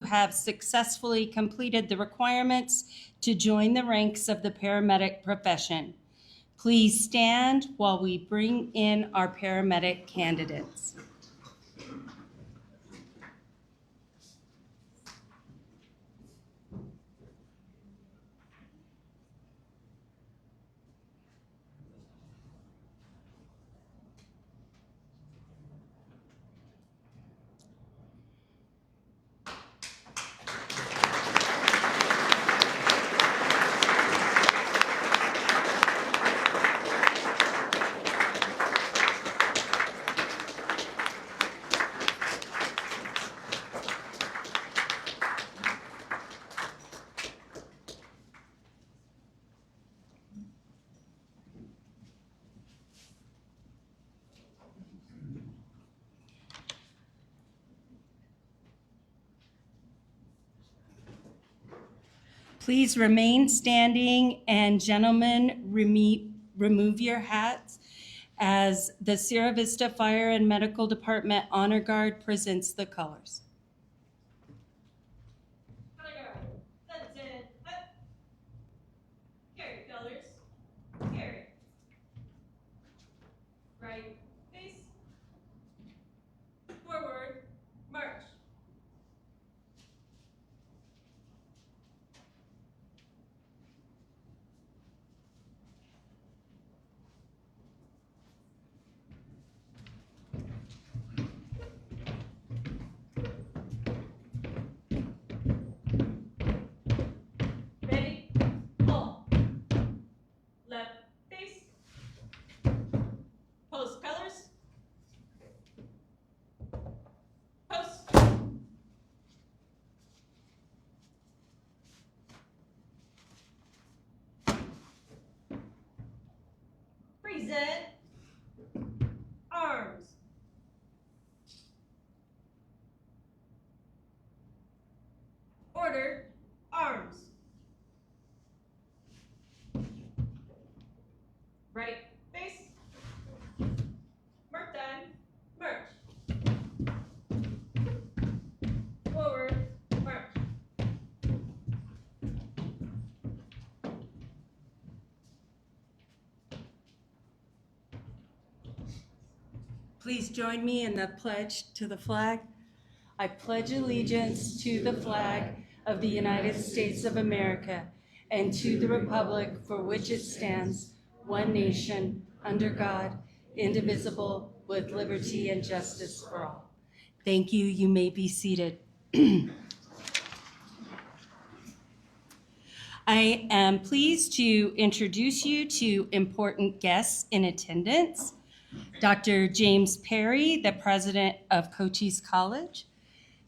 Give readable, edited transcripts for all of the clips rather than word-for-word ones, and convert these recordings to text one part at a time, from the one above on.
have successfully completed the requirements to join the ranks of the paramedic profession. Please stand while we bring in our paramedic candidates. Please remain standing, and gentlemen, remove your hats as the Sierra Vista Fire and Medical Department Honor Guard presents the colors. That's it. Carry colors. Carry. Right face. Forward. March. Ready? Pull. Left face. Post colors. Post. Present. Arms. Order. Arms. Right face. Mark time. March. Forward. March. Please join me in the pledge to the flag. I pledge allegiance to the flag of the United States of America and to the republic for which it stands, one nation, under God, indivisible, with liberty and justice for all. Thank you. You may be seated. I am pleased to introduce you to important guests in attendance. Dr. James Perry, the president of Cochise College,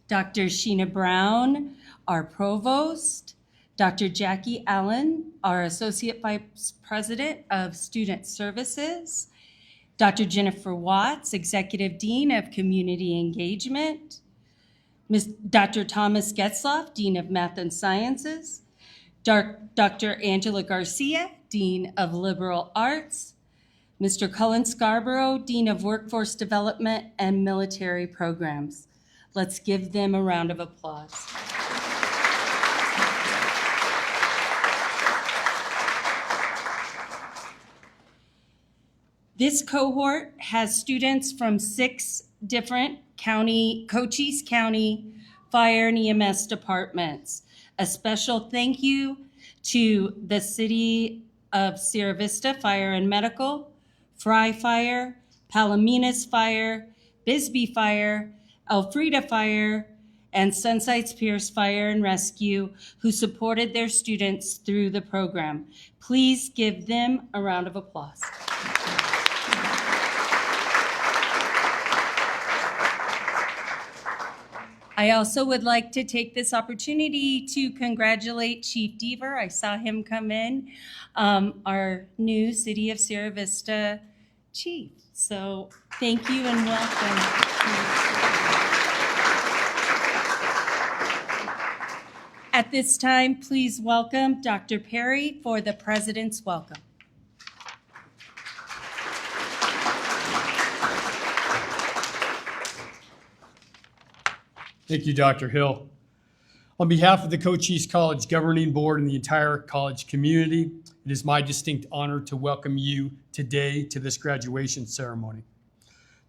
Dr. Sheena Brown, our provost, Dr. Jackie Allen, our associate vice president of student services, Dr. Jennifer Watts, executive dean of community engagement, Dr. Thomas Getzloff, dean of math and sciences, Dr. Angela Garcia, dean of liberal arts, Mr. Cullen Scarborough, dean of workforce development and military programs. Let's give them a round of applause. This cohort has students from 6 different Cochise County Fire and EMS departments. A special thank you to the City of Sierra Vista Fire and Medical, Fry Fire, Palominas Fire, Bisbee Fire, Elfrida Fire, and Sunsides Pierce Fire and Rescue, who supported their students through the program. Please give them a round of applause. I also would like to take this opportunity to congratulate Chief Deaver. I saw him come in, our new City of Sierra Vista chief. So thank you and welcome. At this time, please welcome Dr. Perry for the President's Welcome. Thank you, Dr. Hill. On behalf of the Cochise College Governing Board and the entire college community, it is my distinct honor to welcome you today to this graduation ceremony.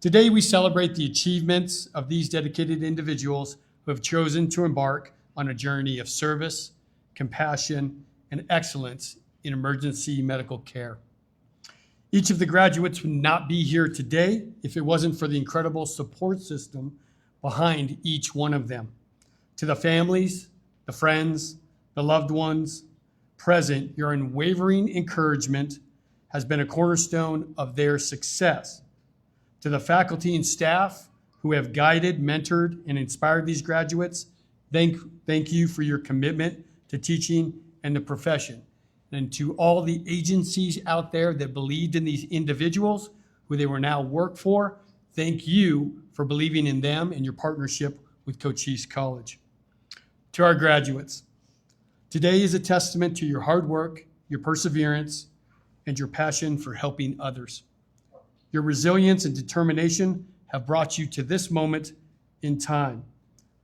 Today, we celebrate the achievements of these dedicated individuals who have chosen to embark on a journey of service, compassion, and excellence in emergency medical care. Each of the graduates would not be here today if it wasn't for the incredible support system behind each one of them. To the families, the friends, the loved ones present, your unwavering encouragement has been a cornerstone of their success. To the faculty and staff who have guided, mentored, and inspired these graduates, thank you for your commitment to teaching and the profession. And to all the agencies out there that believed in these individuals who they will now work for, thank you for believing in them and your partnership with Cochise College. To our graduates, today is a testament to your hard work, your perseverance, and your passion for helping others. Your resilience and determination have brought you to this moment in time,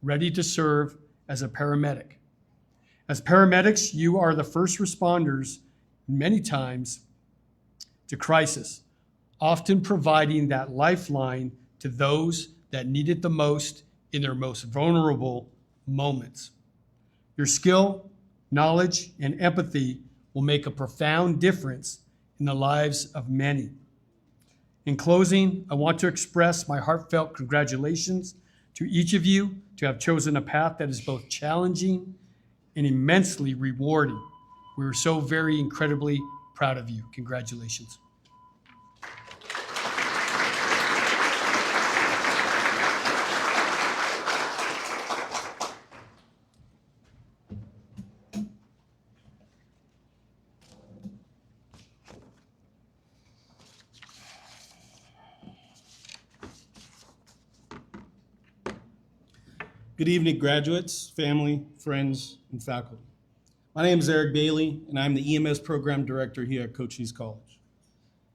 ready to serve as a paramedic. As paramedics, you are the first responders many times to crisis, often providing that lifeline to those that need it the most in their most vulnerable moments. Your skill, knowledge, and empathy will make a profound difference in the lives of many. In closing, I want to express my heartfelt congratulations to each of you to have chosen a path that is both challenging and immensely rewarding. We are so very incredibly proud of you. Congratulations. Good evening, graduates, family, friends, and faculty. My name is Eric Bailey, and I'm the EMS Program Director here at Cochise College.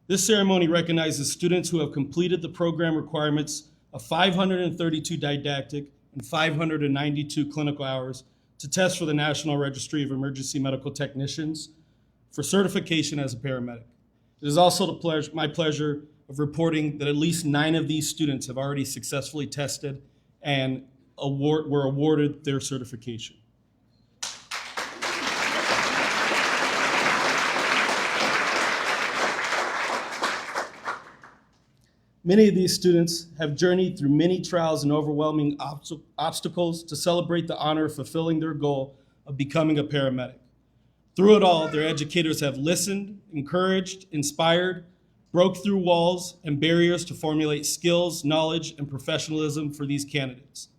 This ceremony recognizes students who have completed the program requirements of 532 didactic and 592 clinical hours to test for the National Registry of Emergency Medical Technicians for certification as a paramedic. It is also my pleasure of reporting that at least 9 of these students have already successfully tested and were awarded their certification. Many of these students have journeyed through many trials and overwhelming obstacles to celebrate the honor of fulfilling their goal of becoming a paramedic. Through it all, their educators have listened, encouraged, inspired, broke through walls and barriers to formulate skills, knowledge, and professionalism for these candidates.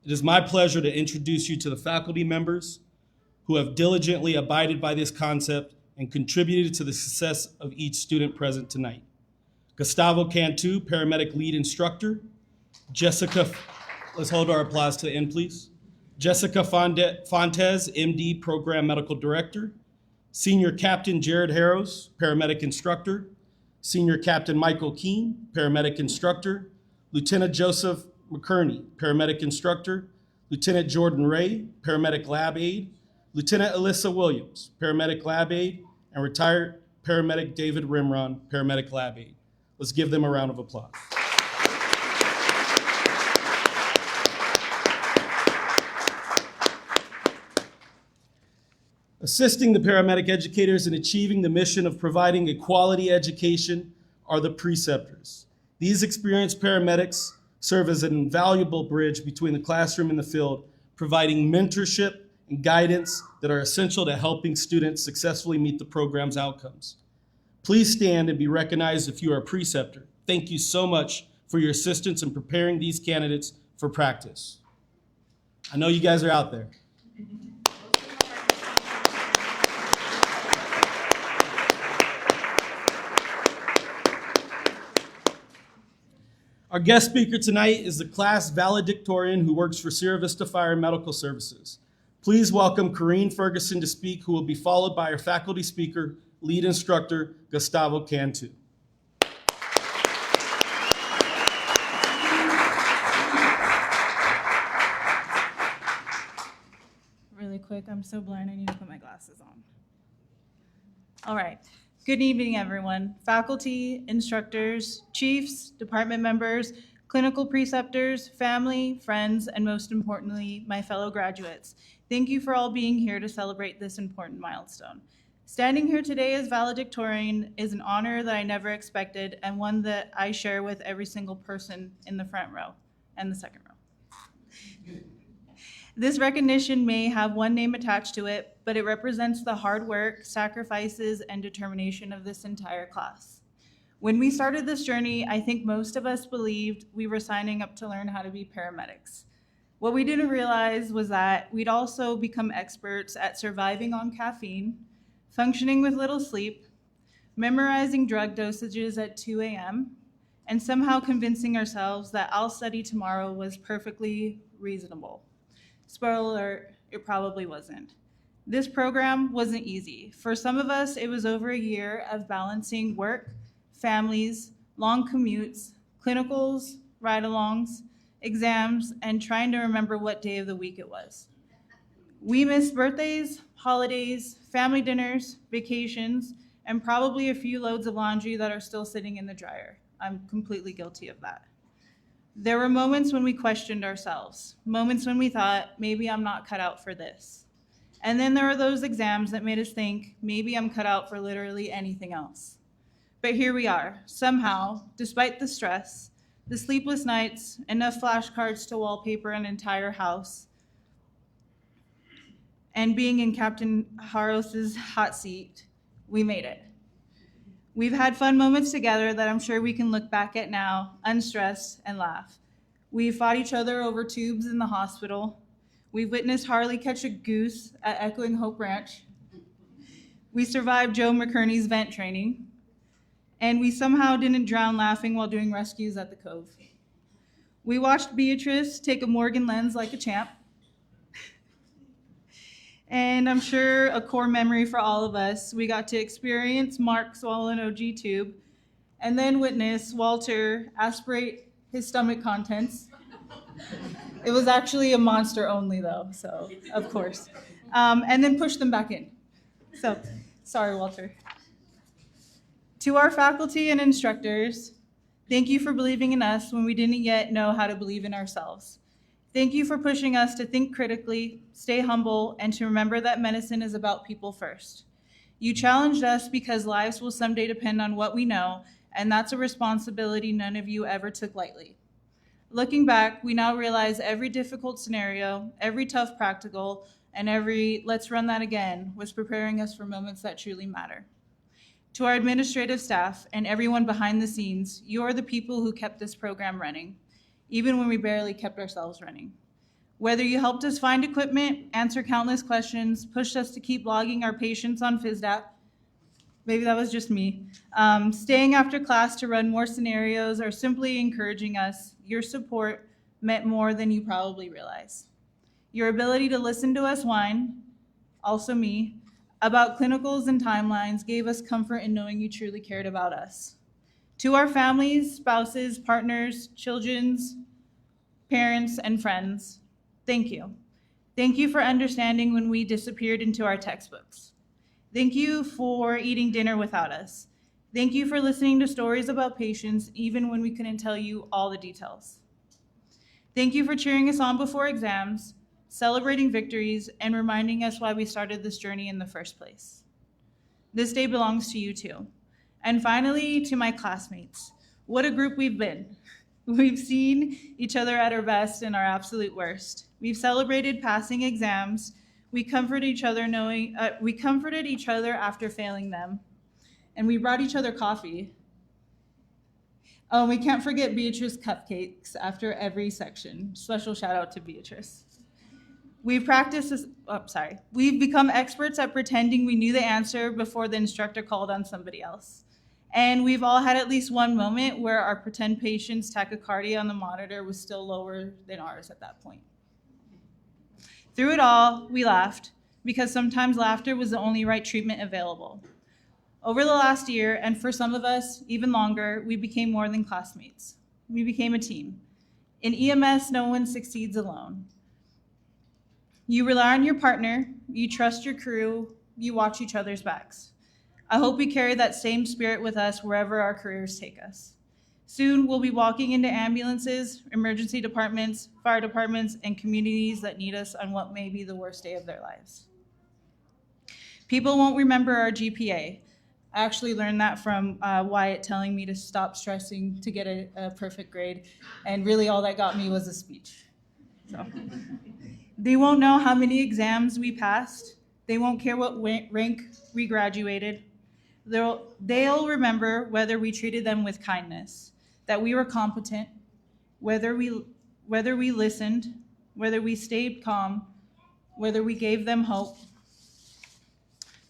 It is my pleasure to introduce you to the faculty members who have diligently abided by this concept and contributed to the success of each student present tonight. Gustavo Cantu, paramedic lead instructor. Jessica, let's hold our applause to the end, please. Jessica Fontes, MD, program medical director. Senior Captain Jared Harrows, paramedic instructor. Senior Captain Michael Keene, paramedic instructor. Lieutenant Joseph McKerney, paramedic instructor. Lieutenant Jordan Ray, paramedic lab aide. Lieutenant Alyssa Williams, paramedic lab aide. And retired paramedic David Rimron, paramedic lab aide. Let's give them a round of applause. Assisting the paramedic educators in achieving the mission of providing a quality education are the preceptors. These experienced paramedics serve as an invaluable bridge between the classroom and the field, providing mentorship and guidance that are essential to helping students successfully meet the program's outcomes. Please stand and be recognized if you are a preceptor. Thank you so much for your assistance in preparing these candidates for practice. I know you guys are out there. Our guest speaker tonight is the class valedictorian who works for Sierra Vista Fire and Medical Services. Please welcome Corrine Ferguson to speak, who will be followed by our faculty speaker, lead instructor, Gustavo Cantu. quick. I'm so blind, I need to put my glasses on. All right. Good evening, everyone. Faculty, instructors, chiefs, department members, clinical preceptors, family, friends, and most importantly, my fellow graduates. Thank you for all being here to celebrate this important milestone. Standing here today as valedictorian is an honor that I never expected and one that I share with every single person in the front row and the second row. This recognition may have one name attached to it, but it represents the hard work, sacrifices, and determination of this entire class. When we started this journey, I think most of us believed we were signing up to learn how to be paramedics. What we didn't realize was that we'd also become experts at surviving on caffeine, functioning with little sleep, memorizing drug dosages at 2 a.m., and somehow convincing ourselves that I'll study tomorrow was perfectly reasonable. Spoiler alert, it probably wasn't. This program wasn't easy. For some of us, it was over a year of balancing work, families, long commutes, clinicals, ride-alongs, exams, and trying to remember what day of the week it was. We missed birthdays, holidays, family dinners, vacations, and probably a few loads of laundry that are still sitting in the dryer. I'm completely guilty of that. There were moments when we questioned ourselves, moments when we thought, maybe I'm not cut out for this. And then there are those exams that made us think, maybe I'm cut out for literally anything else. But here we are, somehow, despite the stress, the sleepless nights, enough flashcards to wallpaper an entire house, and being in Captain Haros's hot seat, we made it. We've had fun moments together that I'm sure we can look back at now, unstressed, and laugh. We fought each other over tubes in the hospital. We witnessed Harley catch a goose at Echoing Hope Ranch. We survived Joe McKerney's vent training. And we somehow didn't drown laughing while doing rescues at the Cove. We watched Beatrice take a Morgan lens like a champ. And I'm sure a core memory for all of us, we got to experience Mark swallow an OG tube and then witness Walter aspirate his stomach contents. It was actually a monster only though, so of course. And then push them back in. So, sorry, Walter. To our faculty and instructors, thank you for believing in us when we didn't yet know how to believe in ourselves. Thank you for pushing us to think critically, stay humble, and to remember that medicine is about people first. You challenged us because lives will someday depend on what we know, and that's a responsibility none of you ever took lightly. Looking back, we now realize every difficult scenario, every tough practical, and every let's run that again was preparing us for moments that truly matter. To our administrative staff and everyone behind the scenes, you are the people who kept this program running, even when we barely kept ourselves running. Whether you helped us find equipment, answer countless questions, pushed us to keep logging our patients on FISDAP, maybe that was just me, staying after class to run more scenarios, or simply encouraging us, your support meant more than you probably realize. Your ability to listen to us whine, also me, about clinicals and timelines gave us comfort in knowing you truly cared about us. To our families, spouses, partners, children's, parents, and friends, thank you. Thank you for understanding when we disappeared into our textbooks. Thank you for eating dinner without us. Thank you for listening to stories about patients even when we couldn't tell you all the details. Thank you for cheering us on before exams, celebrating victories, and reminding us why we started this journey in the first place. This day belongs to you too. And finally, to my classmates, what a group we've been. We've seen each other at our best and our absolute worst. We've celebrated passing exams. We comforted each other after failing them. And we brought each other coffee. Oh, we can't forget Beatrice cupcakes after every section. Special shout out to Beatrice. We've become experts at pretending we knew the answer before the instructor called on somebody else. And we've all had at least one moment where our pretend patient's tachycardia on the monitor was still lower than ours at that point. Through it all, we laughed, because sometimes laughter was the only right treatment available. Over the last year, and for some of us, even longer, we became more than classmates. We became a team. In EMS, no one succeeds alone. You rely on your partner, you trust your crew, you watch each other's backs. I hope we carry that same spirit with us wherever our careers take us. Soon, we'll be walking into ambulances, emergency departments, fire departments, and communities that need us on what may be the worst day of their lives. People won't remember our GPA. I actually learned that from Wyatt telling me to stop stressing to get a perfect grade, and really all that got me was a speech. So. They won't know how many exams we passed. They won't care what rank we graduated. They'll remember whether we treated them with kindness, that we were competent, whether we listened, whether we stayed calm, whether we gave them hope.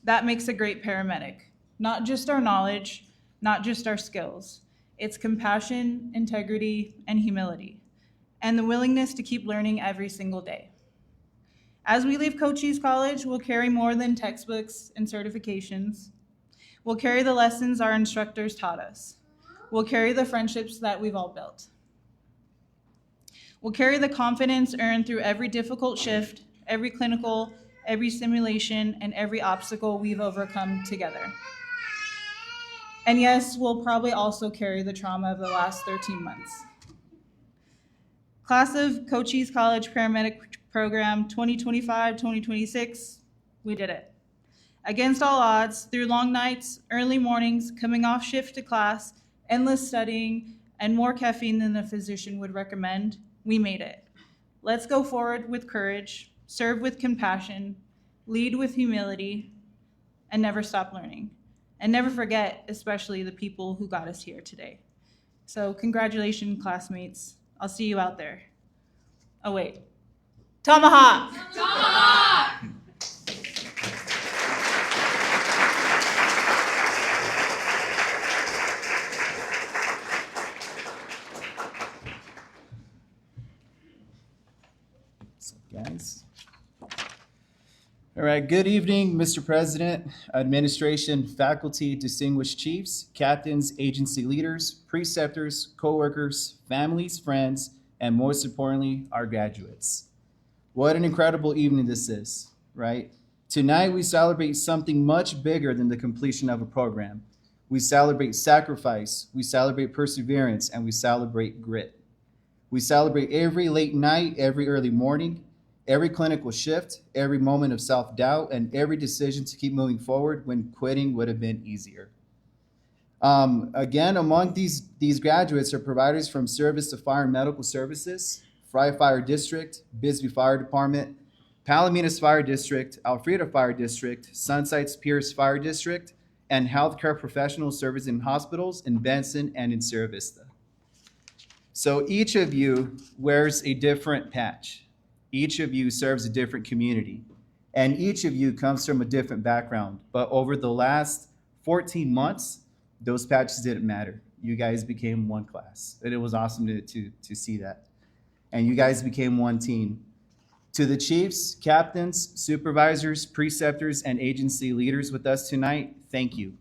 That makes a great paramedic. Not just our knowledge, not just our skills. It's compassion, integrity, and humility, and the willingness to keep learning every single day. As we leave Cochise College, we'll carry more than textbooks and certifications. We'll carry the lessons our instructors taught us. We'll carry the friendships that we've all built. We'll carry the confidence earned through every difficult shift, every clinical, every simulation, and every obstacle we've overcome together. And yes, we'll probably also carry the trauma of the last 13 months. Class of Cochise College Paramedic Program 2025-2026, we did it. Against all odds, through long nights, early mornings, coming off shift to class, endless studying, and more caffeine than the physician would recommend, we made it. Let's go forward with courage, serve with compassion, lead with humility, and never stop learning. And never forget, especially the people who got us here today. So congratulations, classmates. I'll see you out there. Oh, wait. Tomahawk! Tomahawk! What's up, guys? All right, good evening, Mr. President, administration, faculty, distinguished chiefs, captains, agency leaders, preceptors, coworkers, families, friends, and most importantly, our graduates. What an incredible evening this is, right? Tonight, we celebrate something much bigger than the completion of a program. We celebrate sacrifice, we celebrate perseverance, and we celebrate grit. We celebrate every late night, every early morning, every clinical shift, every moment of self-doubt, and every decision to keep moving forward when quitting would have been easier. Again, among these graduates are providers from Service to Fire and Medical Services, Fry Fire District, Bisbee Fire Department, Palominas Fire District, Alfreda Fire District, Sunside Pierce Fire District, and healthcare professionals serving in hospitals in Benson and in Sierra Vista. So each of you wears a different patch. Each of you serves a different community, and each of you comes from a different background. But over the last 14 months, those patches didn't matter. You guys became one class, and it was awesome to see that. And you guys became one team. To the chiefs, captains, supervisors, preceptors, and agency leaders with us tonight, thank you.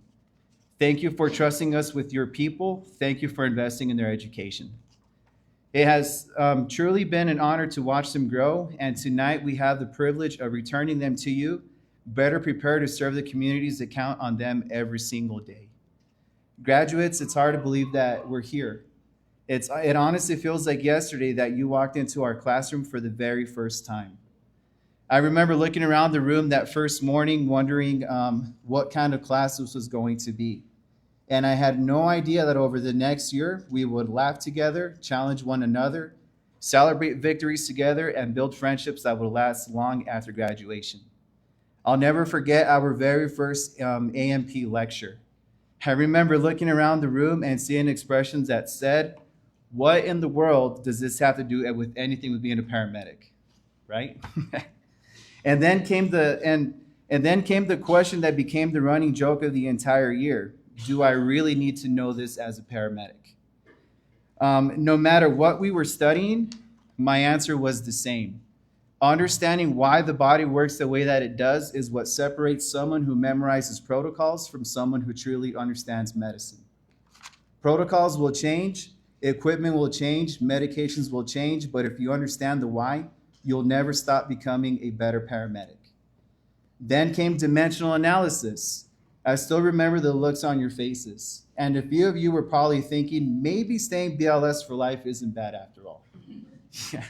Thank you for trusting us with your people. Thank you for investing in their education. It has truly been an honor to watch them grow, and tonight we have the privilege of returning them to you, better prepared to serve the communities that count on them every single day. Graduates, it's hard to believe that we're here. It honestly feels like yesterday that you walked into our classroom for the very first time. I remember looking around the room that first morning, wondering what kind of class this was going to be. And I had no idea that over the next year, we would laugh together, challenge one another, celebrate victories together, and build friendships that would last long after graduation. I'll never forget our very first AMP lecture. I remember looking around the room and seeing expressions that said, "What in the world does this have to do with anything with being a paramedic?" Right? And then came the question that became the running joke of the entire year. Do I really need to know this as a paramedic? No matter what we were studying, my answer was the same. Understanding why the body works the way that it does is what separates someone who memorizes protocols from someone who truly understands medicine. Protocols will change, equipment will change, medications will change, but if you understand the why, You'll never stop becoming a better paramedic. Then came dimensional analysis. I still remember the looks on your faces. And a few of you were probably thinking, maybe staying BLS for life isn't bad after all. Yeah.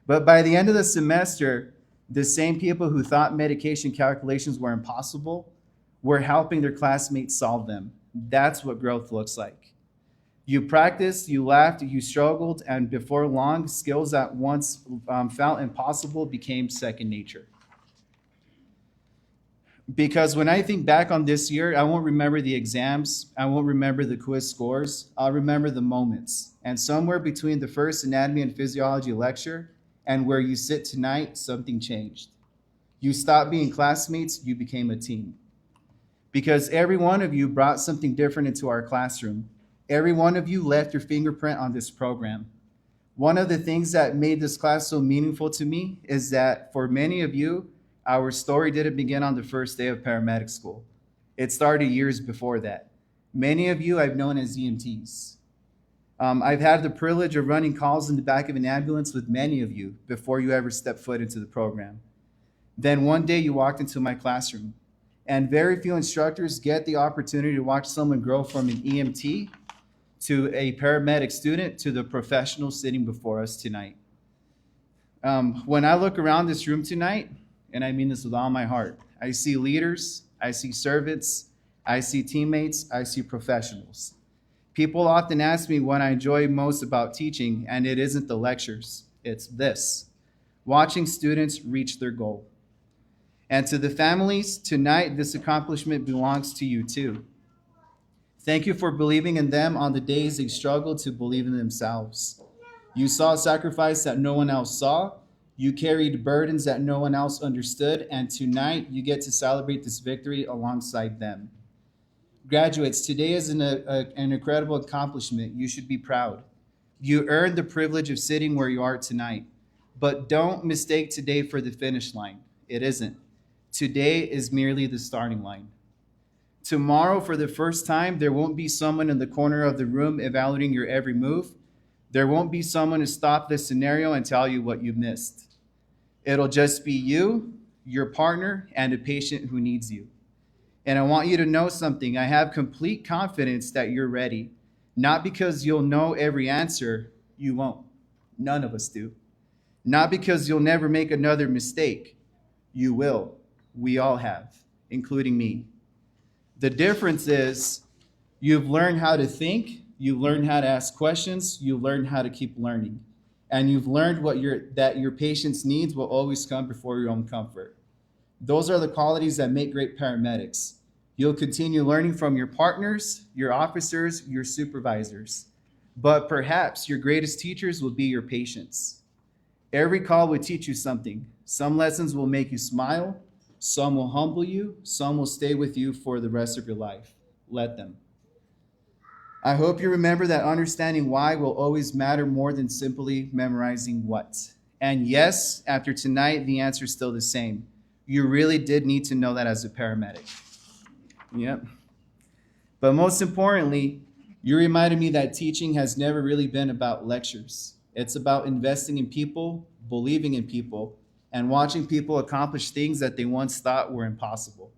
But by the end of the semester, the same people who thought medication calculations were impossible were helping their classmates solve them. That's what growth looks like. You practiced, you laughed, you struggled, and before long, skills that once felt impossible became second nature. Because when I think back on this year, I won't remember the exams, I won't remember the quiz scores, I'll remember the moments. And somewhere between the first anatomy and physiology lecture and where you sit tonight, something changed. You stopped being classmates, you became a team. Because every one of you brought something different into our classroom. Every one of you left your fingerprint on this program. One of the things that made this class so meaningful to me is that for many of you, our story didn't begin on the first day of paramedic school. It started years before that. Many of you I've known as EMTs. I've had the privilege of running calls in the back of an ambulance with many of you before you ever stepped foot into the program. Then one day you walked into my classroom, and very few instructors get the opportunity to watch someone grow from an EMT to a paramedic student to the professional sitting before us tonight. When I look around this room tonight, and I mean this with all my heart, I see leaders, I see servants, I see teammates, I see professionals. People often ask me what I enjoy most about teaching, and it isn't the lectures, it's this, watching students reach their goal. And to the families, tonight, this accomplishment belongs to you too. Thank you for believing in them on the days they struggled to believe in themselves. You saw sacrifice that no one else saw. You carried burdens that no one else understood, and tonight you get to celebrate this victory alongside them. Graduates, today is an incredible accomplishment. You should be proud. You earned the privilege of sitting where you are tonight, but don't mistake today for the finish line. It isn't. Today is merely the starting line. Tomorrow, for the first time, there won't be someone in the corner of the room evaluating your every move. There won't be someone to stop this scenario and tell you what you missed. It'll just be you, your partner, and a patient who needs you. And I want you to know something. I have complete confidence that you're ready. Not because you'll know every answer, you won't. None of us do. Not because you'll never make another mistake. You will. We all have, including me. The difference is you've learned how to think, you've learned how to ask questions, you've learned how to keep learning. And you've learned that your patient's needs will always come before your own comfort. Those are the qualities that make great paramedics. You'll continue learning from your partners, your officers, your supervisors. But perhaps your greatest teachers will be your patients. Every call will teach you something. Some lessons will make you smile. Some will humble you. Some will stay with you for the rest of your life. Let them. I hope you remember that understanding why will always matter more than simply memorizing what. And yes, after tonight, the answer is still the same. You really did need to know that as a paramedic. Yep. But most importantly, you reminded me that teaching has never really been about lectures. It's about investing in people, believing in people, and watching people accomplish things that they once thought were impossible.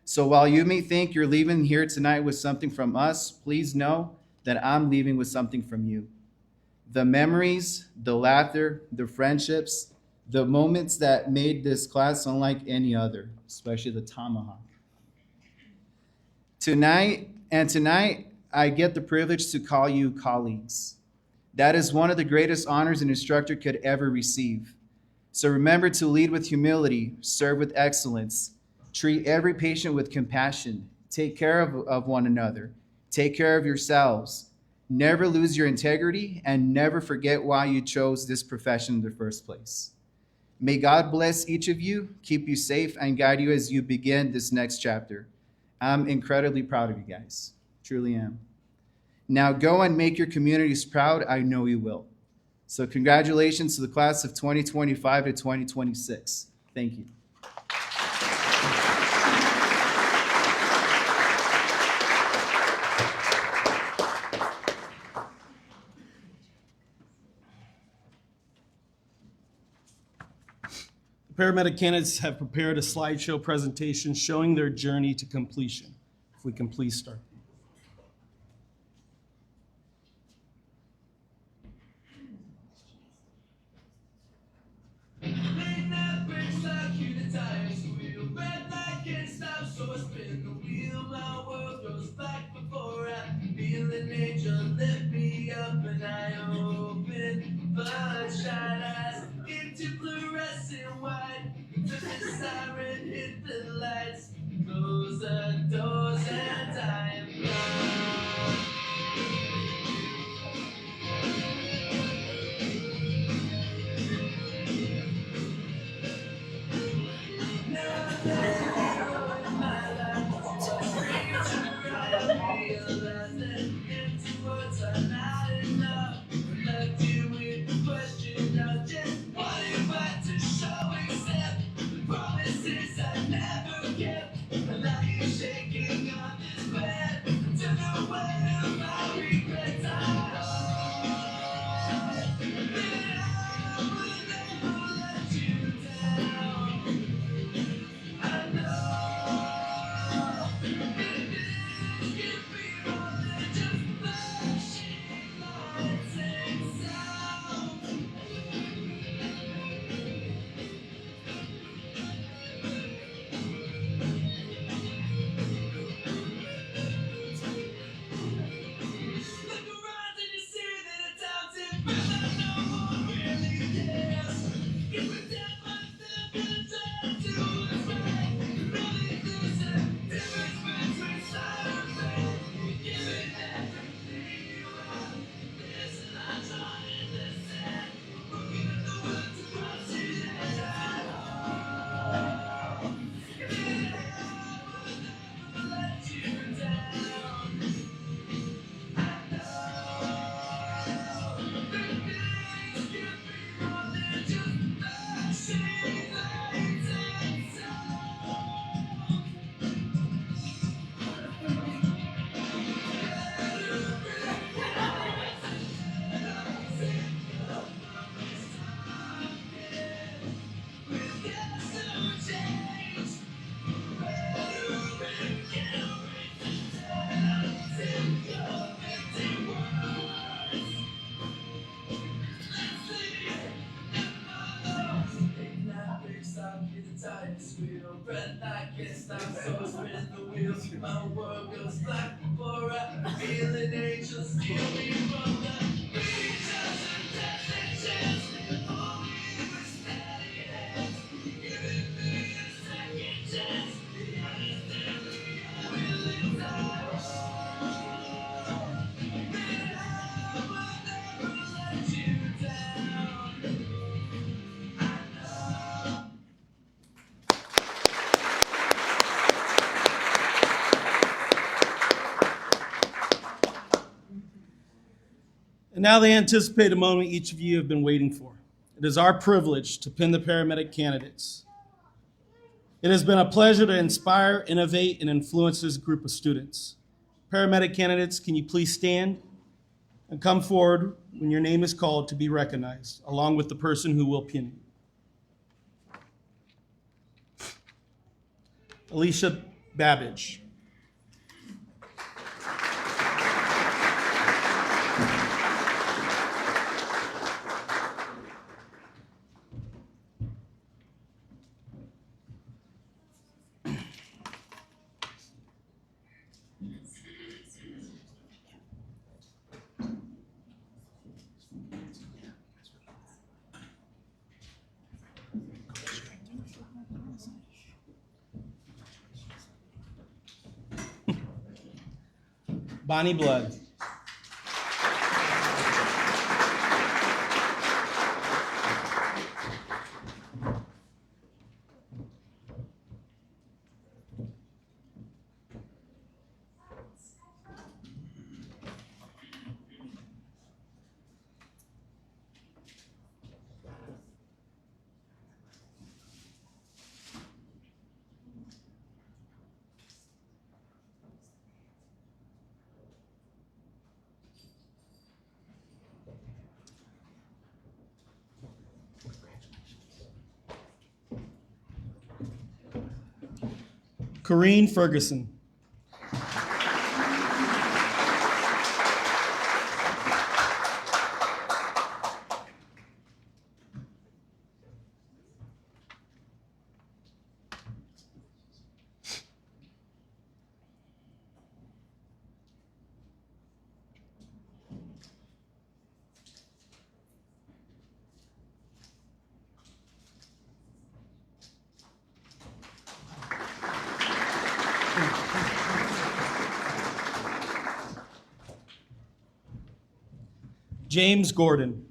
So while you may think you're leaving here tonight with something from us, please know that I'm leaving with something from you. The memories, the laughter, the friendships, the moments that made this class unlike any other, especially the tomahawk. Tonight, I get the privilege to call you colleagues. That is one of the greatest honors an instructor could ever receive. So remember to lead with humility, serve with excellence, treat every patient with compassion, take care of one another, take care of yourselves, never lose your integrity, and never forget why you chose this profession in the first place. May God bless each of you, keep you safe, and guide you as you begin this next chapter. I'm incredibly proud of you guys, truly am. Now go and make your communities proud. I know you will. So congratulations to the class of 2025 to 2026. Thank you. Paramedic candidates have prepared a slideshow presentation showing their journey to completion. If we can please start. Bloodshot eyes into fluorescent white. Took the siren, hit the lights, close the doors, and I am gone. Now in my life, to a stranger, I realize that empty words are not enough. Left you with the question of just what if I to show accept the promises I never kept. I love you shaking on this bed to the weight of my regrets. I hope that I will never let you down. I know that this can be more than just flashing lights and sound. Look around and you see that a talented person no one really cares. If we tell myself and try to do what's right, really there's a difference between sight and faith. Giving everything you have, there's a line drawn in the sand. Looking at the words across your head, I hope that I will never let you down. My world goes black before I feel an angel steal me from the reach of death and chance. Hold me with steady hands, giving me a second chance. Honestly, I will die. And I will never let you down. I know. And now the anticipated moment each of you have been waiting for. It is our privilege to pin the paramedic candidates. It has been a pleasure to inspire, innovate, and influence this group of students. Paramedic candidates, can you please stand and come forward when your name is called to be recognized, along with the person who will pin you. Alicia Babbage. Bonnie Blood. Corrine Ferguson. James Gordon.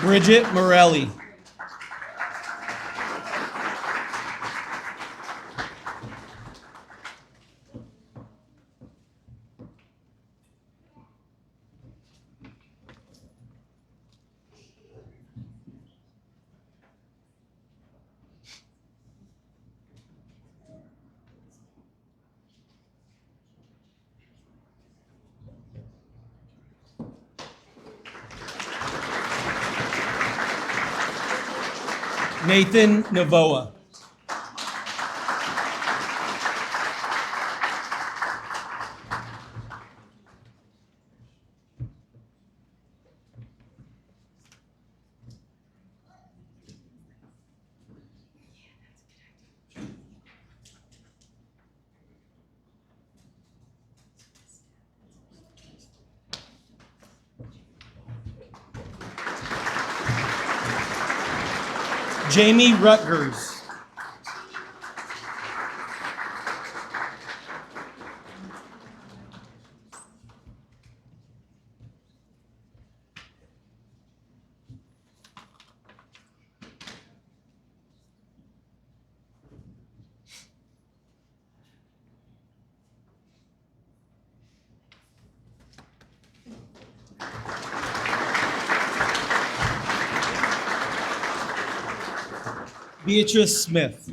Bridget Morelli. Nathan Navoa. Jamie Rutgers. Beatrice Smith.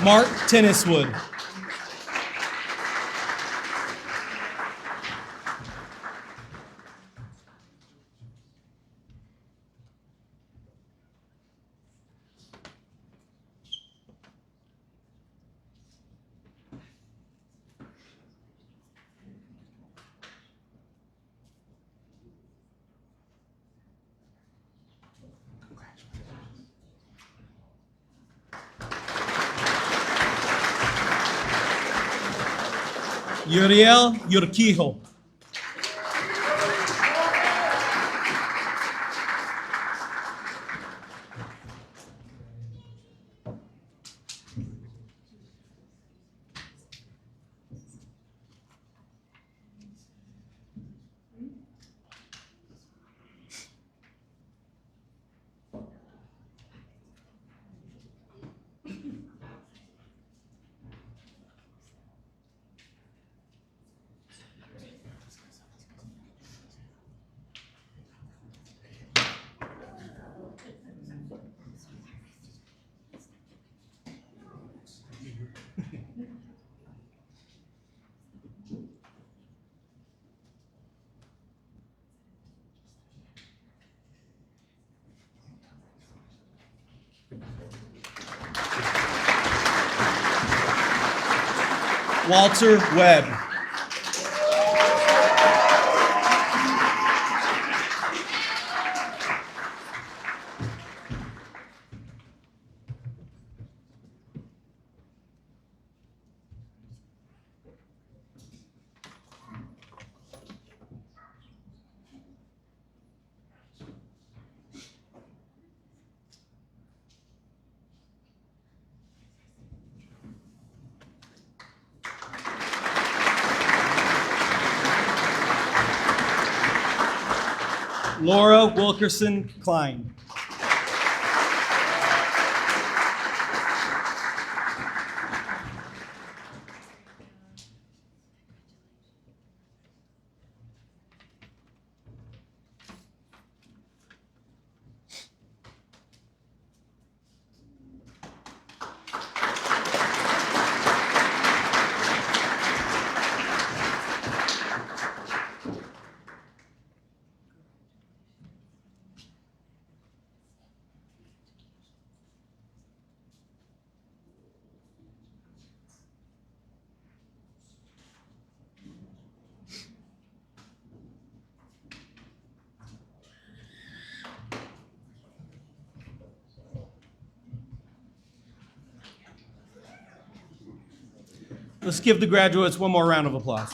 Mark Tenniswood. Uriel Urquijo. Walter Webb. Laura Wilkerson Klein. Let's give the graduates one more round of applause.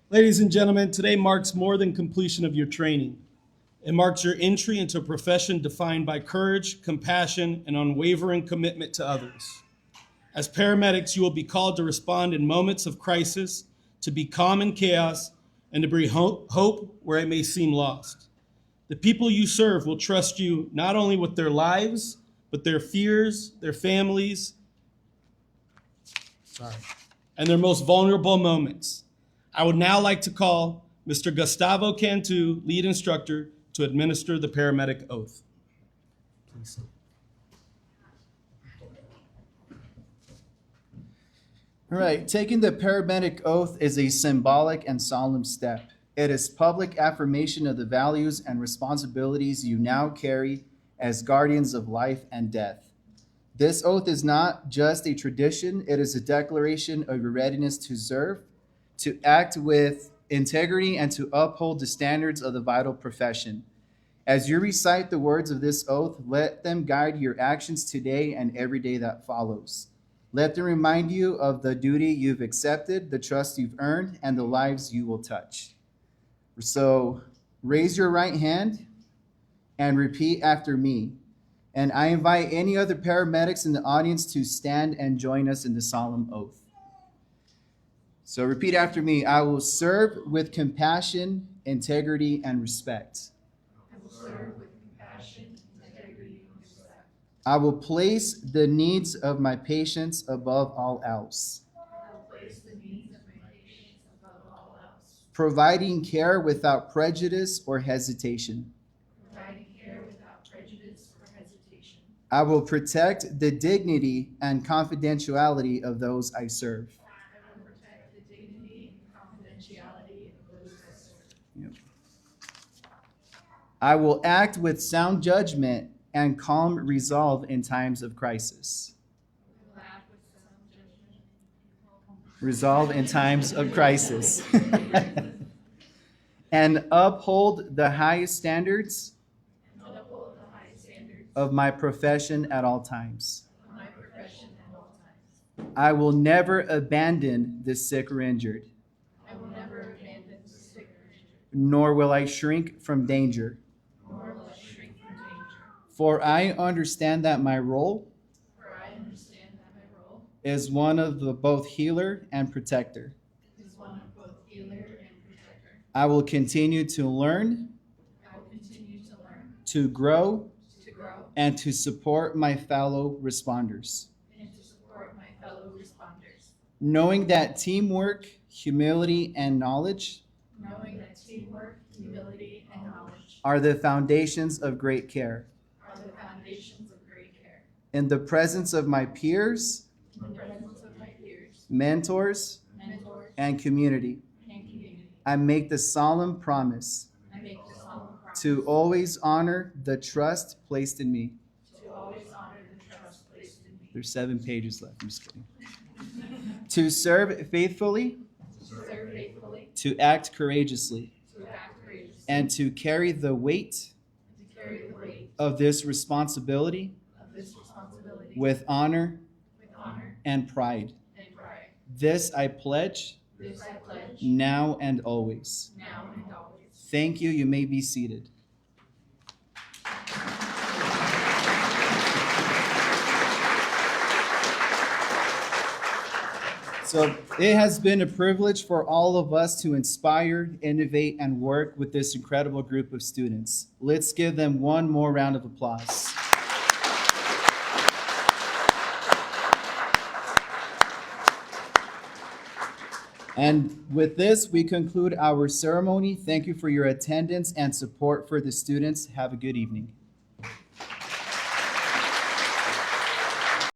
Ladies and gentlemen, today marks more than completion of your training. It marks your entry into a profession defined by courage, compassion, and unwavering commitment to others. As paramedics, you will be called to respond in moments of crisis, to be calm in chaos, and to bring hope where it may seem lost. The people you serve will trust you not only with their lives, but their fears, their families, and their most vulnerable moments. I would now like to call Mr. Gustavo Cantu, lead instructor, to administer the paramedic oath. Please. All right, taking the paramedic oath is a symbolic and solemn step. It is public affirmation of the values and responsibilities you now carry as guardians of life and death. This oath is not just a tradition, it is a declaration of your readiness to serve, to act with integrity, and to uphold the standards of the vital profession. As you recite the words of this oath, let them guide your actions today and every day that follows. Let them remind you of the duty you've accepted, the trust you've earned, and the lives you will touch. So raise your right hand and repeat after me. And I invite any other paramedics in the audience to stand and join us in the solemn oath. So repeat after me. I will serve with compassion, integrity, and respect. I will serve with compassion, integrity, and respect. I will place the needs of my patients above all else. I will place the needs of my patients above all else. Providing care without prejudice or hesitation. Providing care without prejudice or hesitation. I will protect the dignity and confidentiality of those I serve. I will protect the dignity and confidentiality of those I serve. I will act with sound judgment and calm resolve in times of crisis. I will act with sound judgment. Resolve in times of crisis. And uphold the highest standards And uphold the high standards of my profession at all times. of my profession at all times. I will never abandon the sick or injured, I will never abandon the sick or injured, nor will I shrink from danger. nor will I shrink from danger. For I understand that my role For I understand that my role is one of the both healer and protector. is one of both healer and protector. I will continue to learn, I will continue to learn, to grow, to grow, and to support my fellow responders, and to support my fellow responders, knowing that teamwork, humility, and knowledge knowing that teamwork, humility, and knowledge are the foundations of great care. are the foundations of great care. In the presence of my peers, In the presence of my peers, mentors, mentors, and community, and community, I make the solemn promise I make the solemn promise to always honor the trust placed in me. to always honor the trust placed in me, There's 7 pages left. I'm just kidding. To serve faithfully, to serve faithfully, to act courageously, to act courageously, and to carry the weight and to carry the weight of this responsibility of this responsibility with honor with honor and pride. and pride. This I pledge This I pledge now and always. now and always. Thank you. You may be seated. So it has been a privilege for all of us to inspire, innovate, and work with this incredible group of students. Let's give them one more round of applause. And with this, we conclude our ceremony. Thank you for your attendance and support for the students. Have a good evening.